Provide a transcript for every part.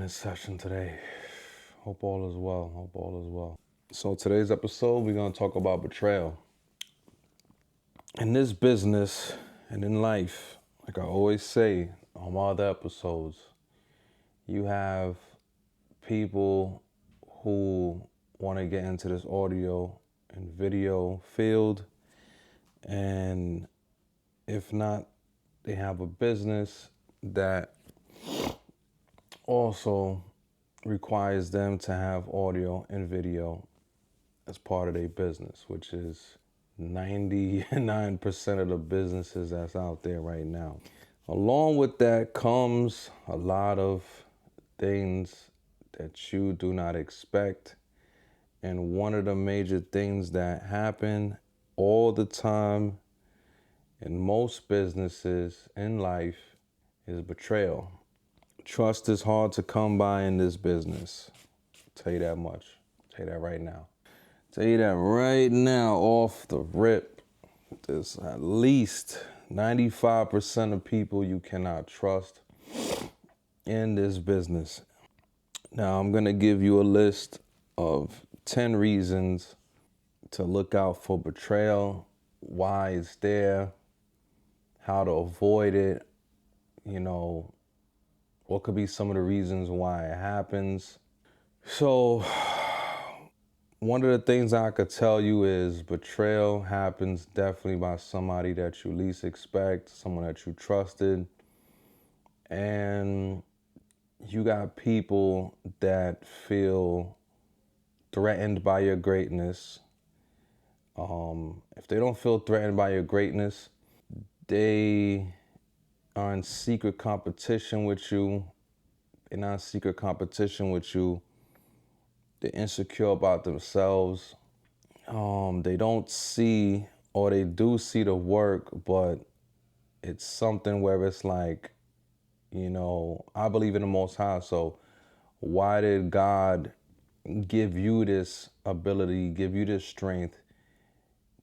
session today. Hope all is well. Hope all is well. So today's episode, we're going to talk about betrayal. In this business and in life, like I always say on my other episodes, you have people who want to get into this audio and video field, and if not, they have a business that also requires them to have audio and video as part of their business, which is 99% of the businesses that's out there right now. Along with that comes a lot of things that you do not expect. And one of the major things that happen all the time in most businesses in life is betrayal. Trust is hard to come by in this business. I'll tell you that much. I'll tell you that right now. Tell you that right now off the rip. There's at least 95% of people you cannot trust in this business. Now I'm gonna give you a list of 10 reasons to look out for betrayal, why it's there, how to avoid it, what could be some of the reasons why it happens. So one of the things I could tell you is betrayal happens definitely by somebody that you least expect, someone that you trusted. And you got people that feel threatened by your greatness. If they don't feel threatened by your greatness, they are in secret competition with you. They're not in secret competition with you. They're insecure about themselves. They don't see, or they do see the work, but it's something where it's like, I believe in the Most High, so why did God give you this ability, give you this strength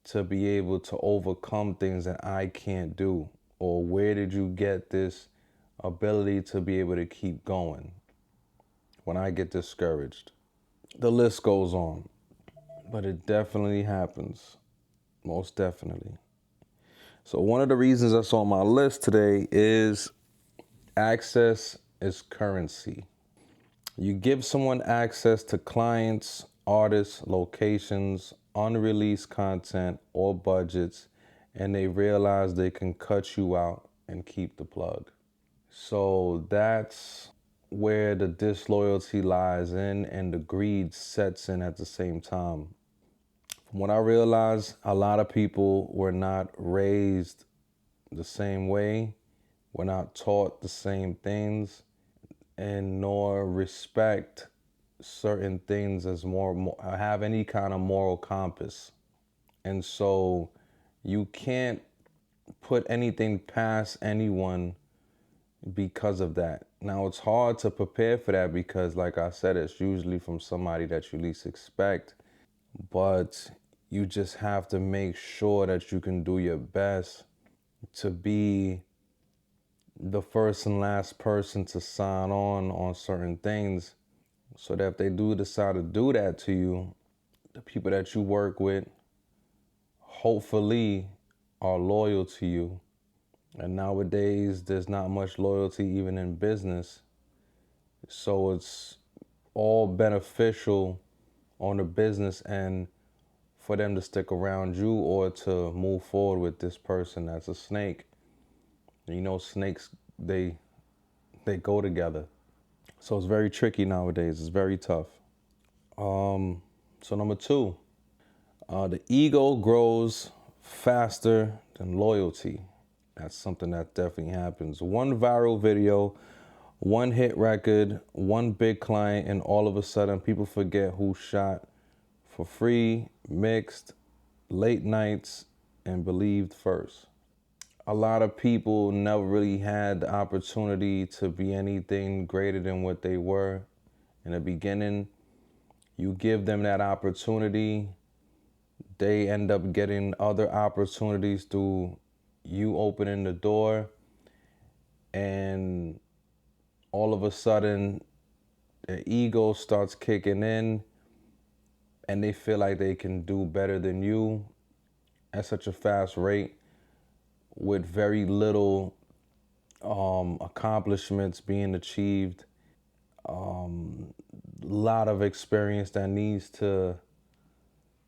to be able to overcome things that I can't do? Or where did you get this ability to be able to keep going when I get discouraged? The list goes on, but it definitely happens, most definitely. So one of the reasons that's on my list today is access is currency. You give someone access to clients, artists, locations, unreleased content, or budgets, and they realize they can cut you out and keep the plug. So that's where the disloyalty lies in, and the greed sets in at the same time. From what I realized, a lot of people were not raised the same way, were not taught the same things, and nor respect certain things as have any kind of moral compass. And so you can't put anything past anyone because of that. Now it's hard to prepare for that because, like I said, it's usually from somebody that you least expect, but you just have to make sure that you can do your best to be the first and last person to sign on certain things, so that if they do decide to do that to you, the people that you work with hopefully are loyal to you. And nowadays, there's not much loyalty even in business. So it's all beneficial on the business end for them to stick around you or to move forward with this person that's a snake. Snakes, they go together. So it's very tricky nowadays. It's very tough. So number 2, the ego grows faster than loyalty. That's something that definitely happens. One viral video, one hit record, one big client, and all of a sudden people forget who shot for free, mixed, late nights, and believed first. A lot of people never really had the opportunity to be anything greater than what they were in the beginning. You give them that opportunity, they end up getting other opportunities through you opening the door, and all of a sudden their ego starts kicking in and they feel like they can do better than you at such a fast rate with very little accomplishments being achieved. A lot of experience that needs to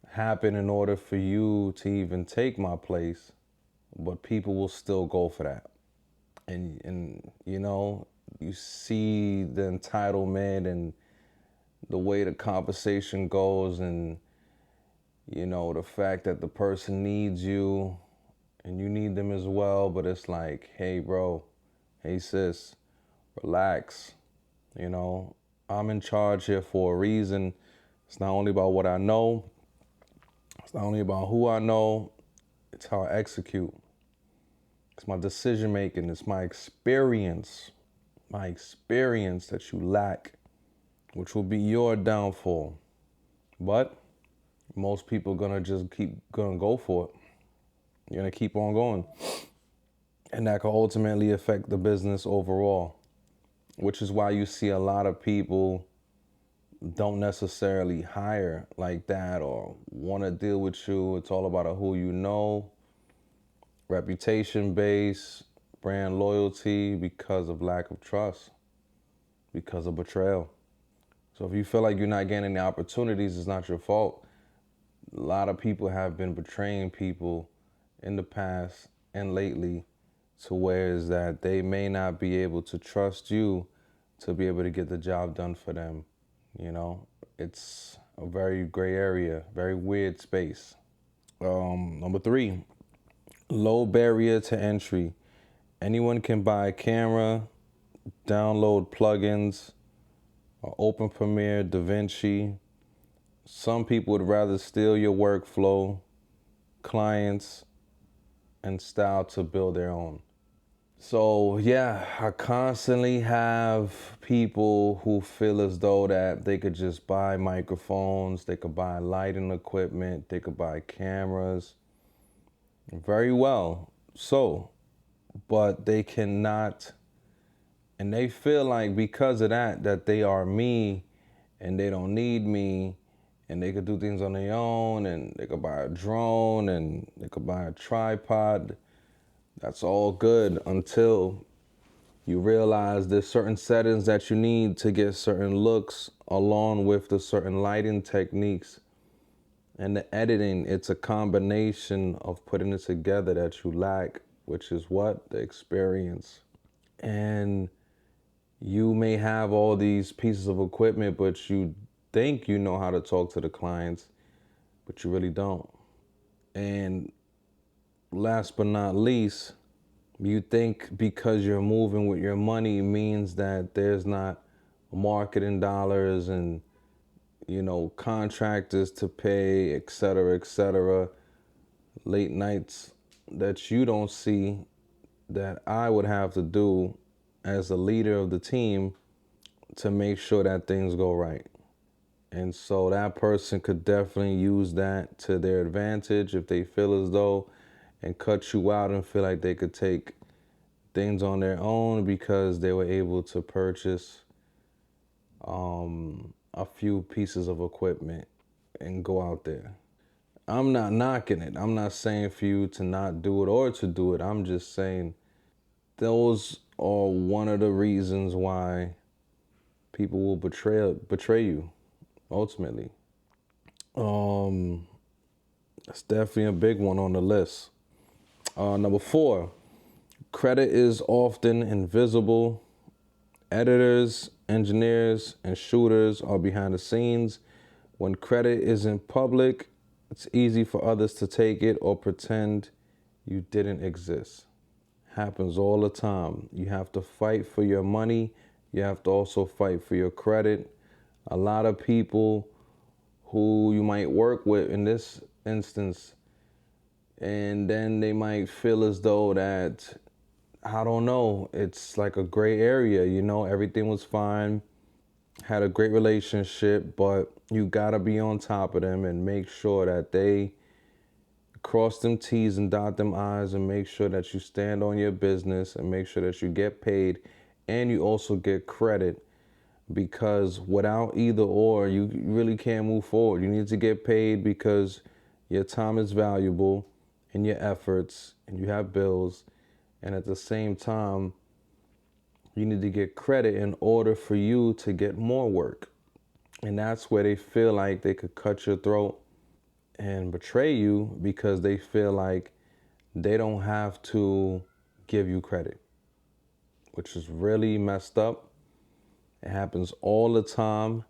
happen in order for you to even take my place, but people will still go for that. And you see the entitlement and the way the conversation goes, and the fact that the person needs you and you need them as well, but it's like, hey bro, hey sis, relax. I'm in charge here for a reason. It's not only about what I know, it's not only about who I know, it's how I execute. It's my decision making, it's my experience that you lack, which will be your downfall. But most people gonna just gonna go for it. You're gonna keep on going. And that could ultimately affect the business overall, which is why you see a lot of people don't necessarily hire like that or want to deal with you. It's all about who you know, reputation based, brand loyalty, because of lack of trust, because of betrayal. So if you feel like you're not getting the opportunities, it's not your fault. A lot of people have been betraying people in the past and lately, to where is that they may not be able to trust you to be able to get the job done for them. It's a very gray area, very weird space. Number 3, low barrier to entry. Anyone can buy a camera, download plugins, or open Premiere, DaVinci. Some people would rather steal your workflow, clients, and style to build their own. So yeah, I constantly have people who feel as though that they could just buy microphones, they could buy lighting equipment, they could buy cameras. Very well. So, but they cannot, and they feel like because of that they are me and they don't need me, and they could do things on their own, and they could buy a drone and they could buy a tripod. That's all good until you realize there's certain settings that you need to get certain looks, along with the certain lighting techniques and the editing. It's a combination of putting it together that you lack, which is what? The experience. And you may have all these pieces of equipment, but you think you know how to talk to the clients, but you really don't. And last but not least, you think because you're moving with your money means that there's not marketing dollars and, contractors to pay, et cetera, late nights that you don't see that I would have to do as a leader of the team to make sure that things go right. And so that person could definitely use that to their advantage if they feel as though, and cut you out and feel like they could take things on their own because they were able to purchase a few pieces of equipment and go out there. I'm not knocking it. I'm not saying for you to not do it or to do it. I'm just saying those are one of the reasons why people will betray you ultimately. That's definitely a big one on the list. Number 4, credit is often invisible. Editors, engineers, and shooters are behind the scenes. When credit isn't public, it's easy for others to take it or pretend you didn't exist. Happens all the time. You have to fight for your money. You have to also fight for your credit. A lot of people who you might work with in this instance, and then they might feel as though that, I don't know, it's like a gray area, everything was fine, had a great relationship, but you gotta be on top of them and make sure that they cross them T's and dot them I's, and make sure that you stand on your business and make sure that you get paid and you also get credit because without either or, you really can't move forward. You need to get paid because your time is valuable and your efforts, and you have bills. And at the same time, you need to get credit in order for you to get more work. And that's where they feel like they could cut your throat and betray you because they feel like they don't have to give you credit, which is really messed up. It happens all the time,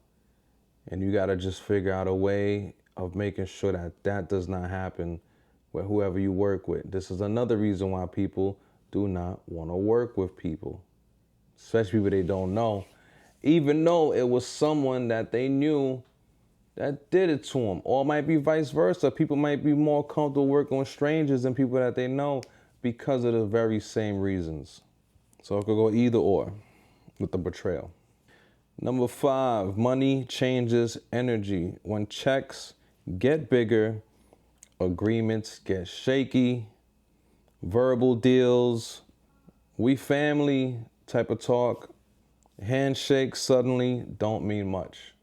and you got to just figure out a way of making sure that that does not happen with whoever you work with. This is another reason why people do not want to work with people, especially people they don't know, even though it was someone that they knew that did it to them. Or it might be vice versa. People might be more comfortable working with strangers than people that they know because of the very same reasons. So it could go either or with the betrayal. Number 5, money changes energy. When checks get bigger, agreements get shaky, verbal deals, we family type of talk, handshakes suddenly don't mean much.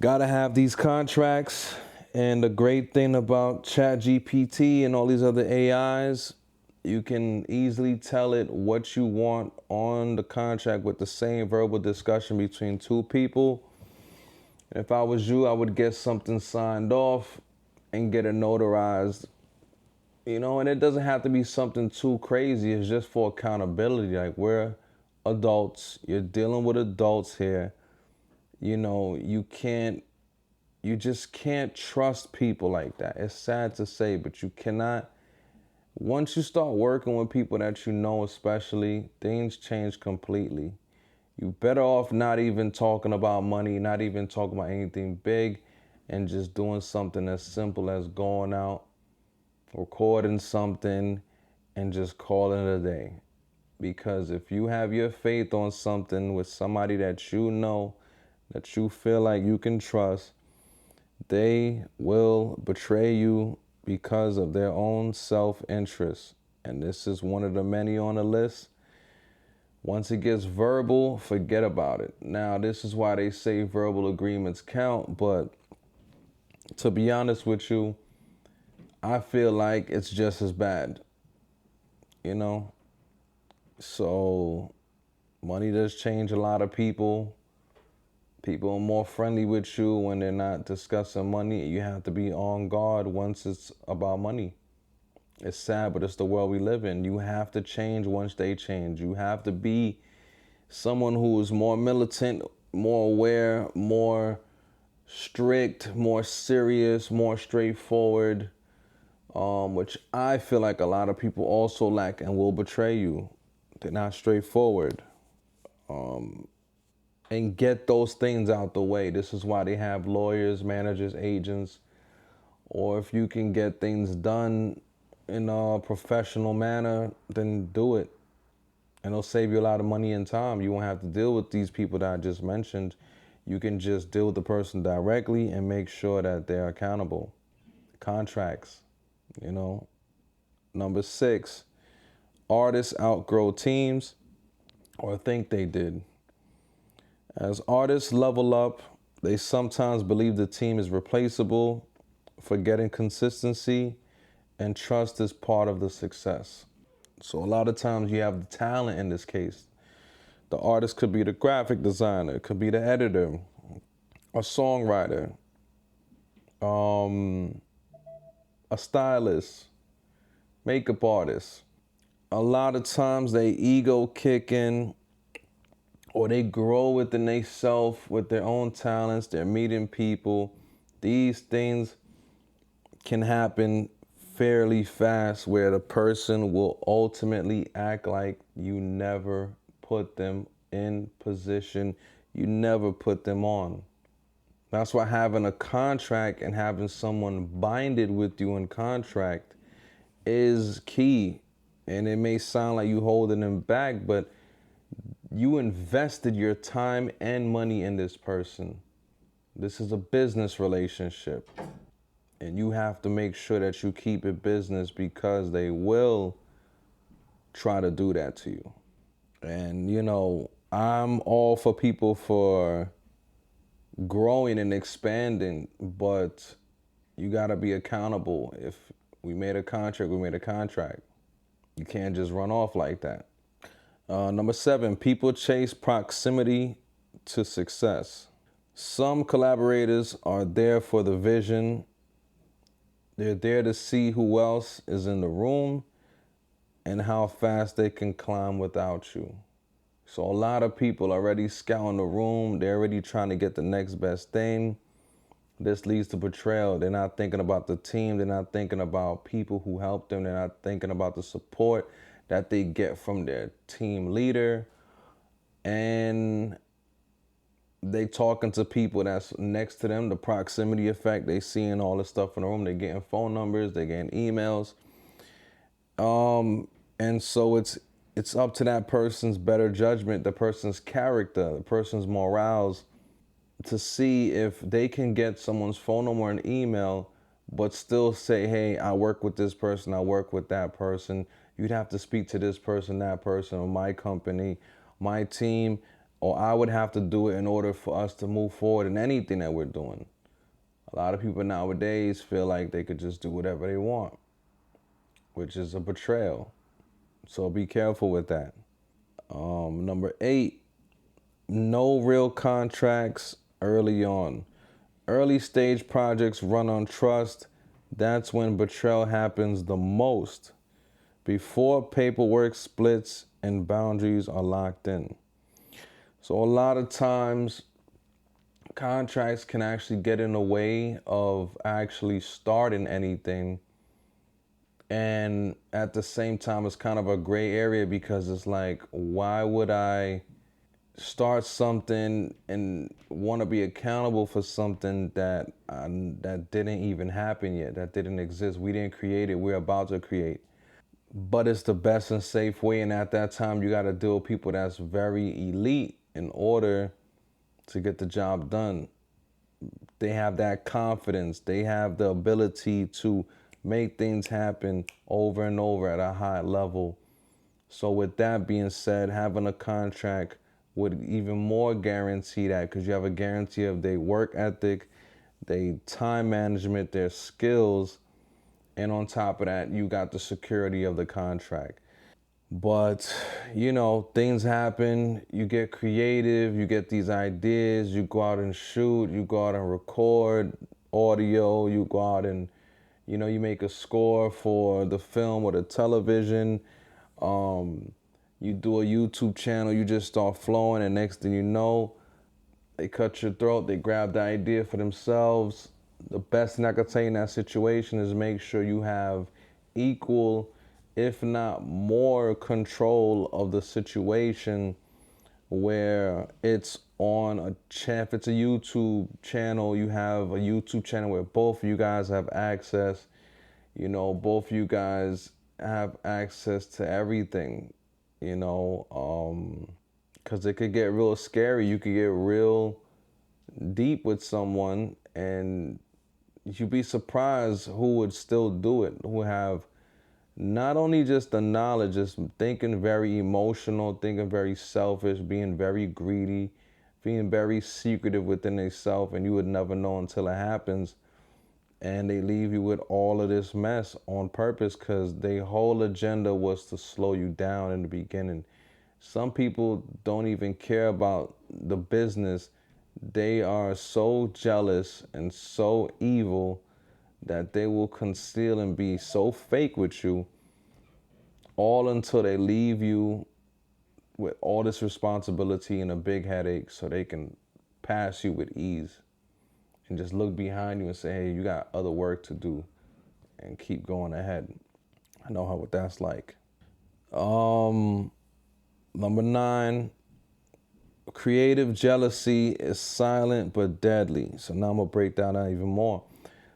Gotta have these contracts, and the great thing about ChatGPT and all these other AIs, you can easily tell it what you want on the contract with the same verbal discussion between two people. If I was you, I would get something signed off and get it notarized. And it doesn't have to be something too crazy. It's just for accountability. Like, we're adults. You're dealing with adults here. You just can't trust people like that. It's sad to say, but you cannot. Once you start working with people that you know, especially, things change completely. You better off not even talking about money, not even talking about anything big, and just doing something as simple as going out, recording something, and just calling it a day. Because if you have your faith on something with somebody that you know, that you feel like you can trust, they will betray you because of their own self-interest. And this is one of the many on the list. Once it gets verbal, forget about it. Now, this is why they say verbal agreements count, but to be honest with you, I feel like it's just as bad, you know? So, money does change a lot of people. People are more friendly with you when they're not discussing money. You have to be on guard once it's about money. It's sad, but it's the world we live in. You have to change once they change. You have to be someone who is more militant, more aware, more strict, more serious, more straightforward, which I feel like a lot of people also lack and will betray you. They're not straightforward. And get those things out the way. This is why they have lawyers, managers, agents, or if you can get things done in a professional manner, then do it. And it'll save you a lot of money and time. You won't have to deal with these people that I just mentioned. You can just deal with the person directly and make sure that they're accountable. Contracts, you know. Number 6, artists outgrow teams or think they did. As artists level up, they sometimes believe the team is replaceable, forgetting consistency and trust is part of the success. So a lot of times you have the talent in this case. The artist could be the graphic designer, could be the editor, a songwriter, a stylist, makeup artist. A lot of times they ego kick in, or they grow within they self with their own talents. They're meeting people. These things can happen fairly fast where the person will ultimately act like you never put them in position. You never put them on. That's why having a contract and having someone binded with you in contract is key. And it may sound like you holding them back, but you invested your time and money in this person. This is a business relationship. And you have to make sure that you keep it business because they will try to do that to you. And, I'm all for people for growing and expanding, but you got to be accountable. If we made a contract, we made a contract. You can't just run off like that. Number 7, people chase proximity to success. Some collaborators are there for the vision. They're there to see who else is in the room and how fast they can climb without you. So a lot of people already scouting the room. They're already trying to get the next best thing. This leads to betrayal. They're not thinking about the team. They're not thinking about people who help them. They're not thinking about the support that they get from their team leader. And they talking to people that's next to them, the proximity effect. They seeing all this stuff in the room. They're getting phone numbers. They're getting emails. And so it's up to that person's better judgment, the person's character, the person's morals, to see if they can get someone's phone number and email, but still say, hey, I work with this person, I work with that person. You'd have to speak to this person, that person, or my company, my team, or I would have to do it in order for us to move forward in anything that we're doing. A lot of people nowadays feel like they could just do whatever they want, which is a betrayal. So be careful with that. Number 8, no real contracts early on. Early stage projects run on trust. That's when betrayal happens the most. Before paperwork splits and boundaries are locked in. So a lot of times contracts can actually get in the way of actually starting anything. And at the same time, it's kind of a gray area because it's like, why would I start something and want to be accountable for something that didn't even happen yet, that didn't exist? We didn't create it. We're about to create. But it's the best and safe way. And at that time, you got to deal with people that's very elite in order to get the job done. They have that confidence. They have the ability to make things happen over and over at a high level. So with that being said, having a contract would even more guarantee that, because you have a guarantee of their work ethic, their time management, their skills, and on top of that, you got the security of the contract. But, things happen. You get creative, you get these ideas, you go out and shoot, you go out and record audio, you go out and, you make a score for the film or the television. You do a YouTube channel, you just start flowing, and next thing you know, they cut your throat, they grab the idea for themselves. The best thing I could say in that situation is make sure you have equal, if not more, control of the situation, where it's on a if it's a YouTube channel, you have a YouTube channel where both of you guys have access. Both of you guys have access to everything, because it could get real scary. You could get real deep with someone, and you'd be surprised who would still do it, who have not only just the knowledge, just thinking very emotional, thinking very selfish, being very greedy, being very secretive within themselves, and you would never know until it happens. And they leave you with all of this mess on purpose because their whole agenda was to slow you down in the beginning. Some people don't even care about the business. They are so jealous and so evil that they will conceal and be so fake with you, all until they leave you with all this responsibility and a big headache so they can pass you with ease and just look behind you and say, hey, you got other work to do, and keep going ahead. I know what that's like. Number 9, creative jealousy is silent but deadly. So now I'm going to break that down even more.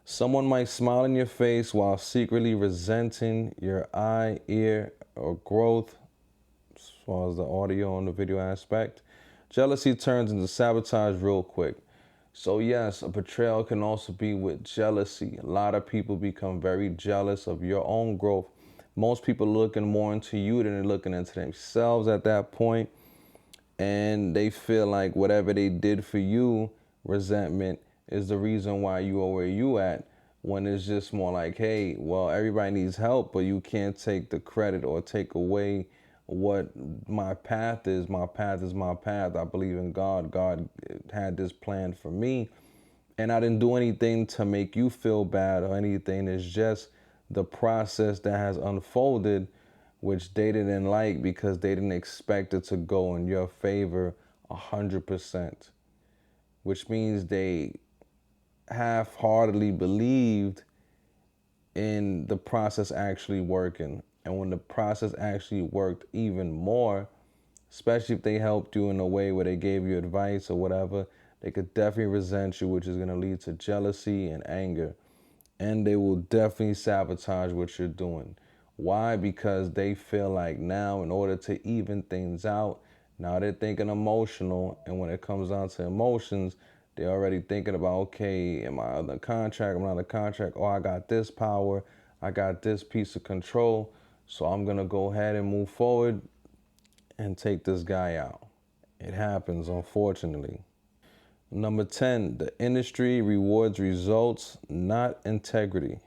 Someone might smile in your face while secretly resenting your eye, ear, or growth, as far as the audio and the video aspect. Jealousy turns into sabotage real quick. So yes, a betrayal can also be with jealousy. A lot of people become very jealous of your own growth. Most people looking more into you than they're looking into themselves at that point. and they feel like whatever they did for you, resentment, is the reason why you are where you at, when it's just more like, hey, well, everybody needs help, but you can't take the credit or take away what my path is. My path is my path. I believe in God. God had this plan for me, and I didn't do anything to make you feel bad or anything. It's just the process that has unfolded, which they didn't like because they didn't expect it to go in your favor 100%, which means they half-heartedly believed in the process actually working. And when the process actually worked even more, especially if they helped you in a way where they gave you advice or whatever, they could definitely resent you, which is going to lead to jealousy and anger. And they will definitely sabotage what you're doing. Why? Because they feel like now, in order to even things out, now they're thinking emotional. And when it comes down to emotions, they're already thinking about, okay, am I under contract? Am I under contract? Oh, I got this power. I got this piece of control. So I'm going to go ahead and move forward and take this guy out. It happens, unfortunately. Number 10, the industry rewards results, not integrity.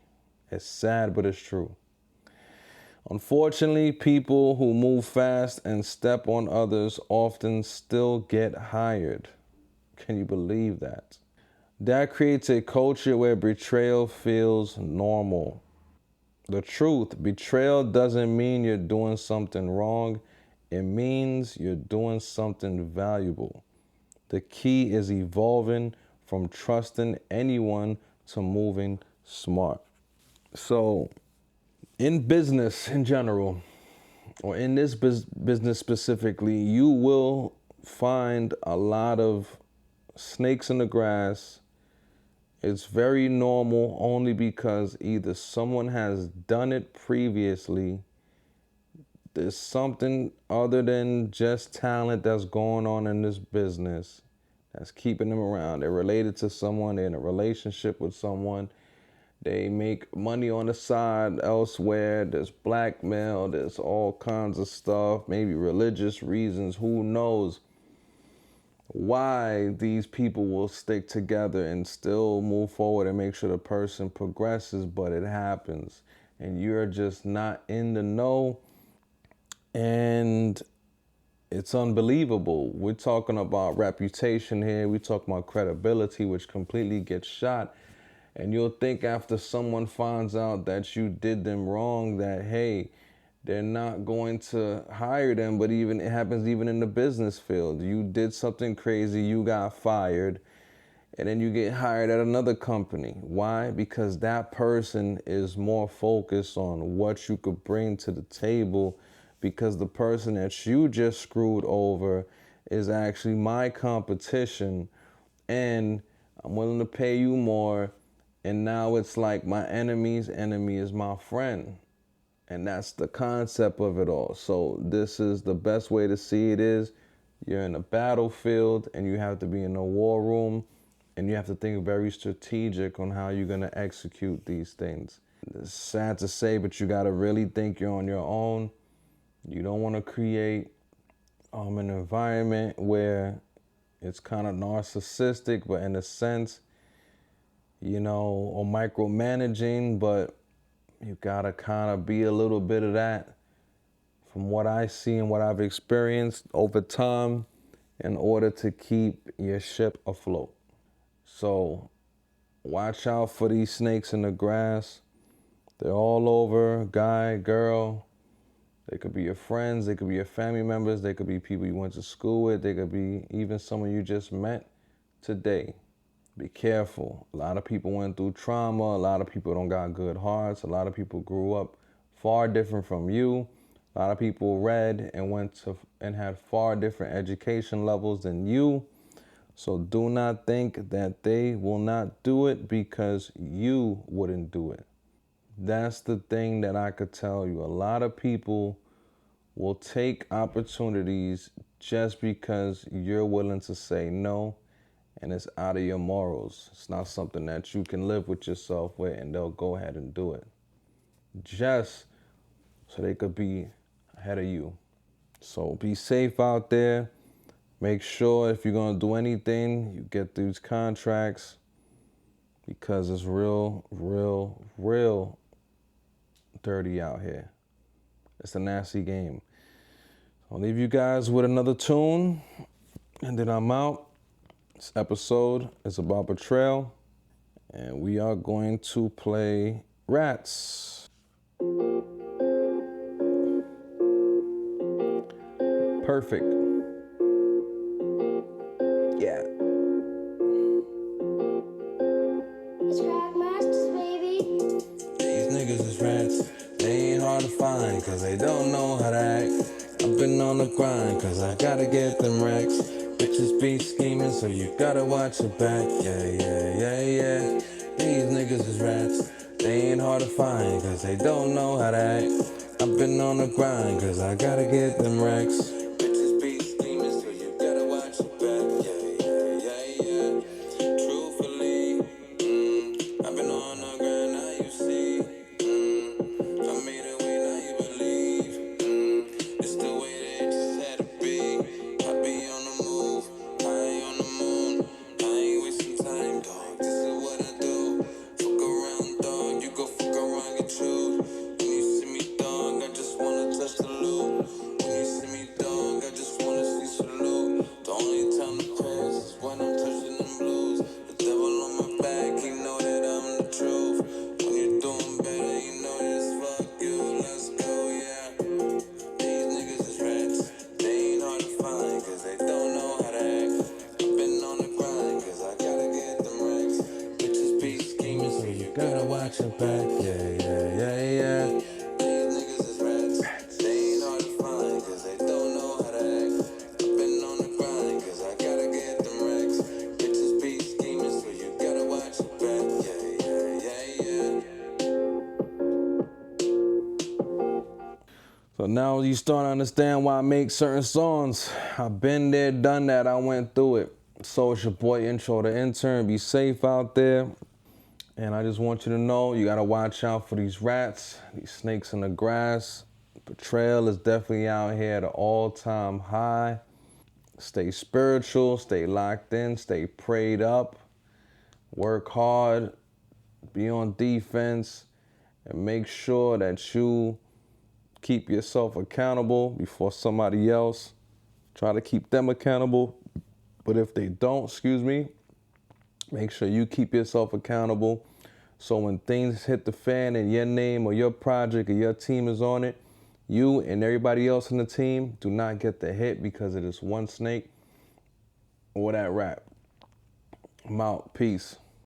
It's sad, but it's true. Unfortunately, people who move fast and step on others often still get hired. Can you believe that? That creates a culture where betrayal feels normal. The truth, betrayal doesn't mean you're doing something wrong. It means you're doing something valuable. The key is evolving from trusting anyone to moving smart. So, in business in general, or in this business specifically, you will find a lot of snakes in the grass. It's very normal only because either someone has done it previously, there's something other than just talent that's going on in this business that's keeping them around. They're related to someone, they're in a relationship with someone, they make money on the side elsewhere, there's blackmail, there's all kinds of stuff, maybe religious reasons, who knows why these people will stick together and still move forward and make sure the person progresses, but it happens. And you're just not in the know, and it's unbelievable. We're talking about reputation here. We're talking about credibility, which completely gets shot. And you'll think after someone finds out that you did them wrong, that, hey, they're not going to hire them. But even it happens even in the business field. You did something crazy, you got fired, and then you get hired at another company. Why? Because that person is more focused on what you could bring to the table, because the person that you just screwed over is actually my competition, and I'm willing to pay you more. And now it's like my enemy's enemy is my friend. And that's the concept of it all. So this is the best way to see it is you're in a battlefield and you have to be in a war room, and you have to think very strategic on how you're going to execute these things. It's sad to say, but you got to really think you're on your own. You don't want to create an environment where it's kind of narcissistic, but in a sense, or micromanaging, but you gotta kind of be a little bit of that from what I see and what I've experienced over time in order to keep your ship afloat. So watch out for these snakes in the grass. They're all over, guy, girl. They could be your friends, they could be your family members, they could be people you went to school with, they could be even someone you just met today. Be careful. A lot of people went through trauma. A lot of people don't got good hearts. A lot of people grew up far different from you. A lot of people read and went to and had far different education levels than you. So do not think that they will not do it because you wouldn't do it. That's the thing that I could tell you. A lot of people will take opportunities just because you're willing to say no, and it's out of your morals. It's not something that you can live with yourself with, and they'll go ahead and do it just so they could be ahead of you. So be safe out there. Make sure if you're gonna do anything, you get these contracts because it's real, real, real dirty out here. It's a nasty game. I'll leave you guys with another tune, and then I'm out. This episode is about Betrayal, and we are going to play Rats. Perfect. Yeah. It's Crack Masters, baby. These niggas is rats. They ain't hard to find, cause they don't know how to act. I've been on the grind, cause I gotta get them racks. Bitches be scheming, so you gotta watch your back. Yeah, yeah, yeah, yeah. These niggas is rats. They ain't hard to find, cause they don't know how to act. I've been on the grind, cause I gotta get them racks. Bitches be scheming, so you gotta watch your back. Yeah, yeah, yeah, yeah. Truthfully, I've been on the grind, now you see. I made it way, now you believe. It's the way that it just had to be. I be on the move, high on the moon. I ain't wasting time, dog. This is what I do. Fuck around, dog. You go fuck around, get chewed. When you see me, dog, I just wanna touch the loot. When you see me, dog, I just wanna see salute. The only time to pass is when I'm touching them blues. The devil on my back, he know that I'm the truth. When you're doing better, you know this. Fuck you, let's go, yeah. These niggas is rats. They ain't hard to find, cause they don't know how to act. I've been on the grind, cause I gotta get them racks. Bitches be scheming, so you gotta watch your back. Yeah, yeah, yeah, yeah. These niggas is rats. They ain't hard to find, cause they don't know how to act. I've been on the grind, cause I gotta get them racks. Bitches be scheming, so you gotta watch your back. Yeah, yeah, yeah, yeah. So now you start to understand why I make certain songs. I've been there, done that, I went through it. So it's your boy Intro the Intern. Be safe out there. And I just want you to know, you gotta watch out for these rats, these snakes in the grass. Betrayal is definitely out here at an all-time high. Stay spiritual, stay locked in, stay prayed up, work hard, be on defense, and make sure that you keep yourself accountable before somebody else. Try to keep them accountable. But if they don't, make sure you keep yourself accountable. So when things hit the fan and your name or your project or your team is on it, you and everybody else in the team do not get the hit because it is one snake or that rat. I'm out. Peace.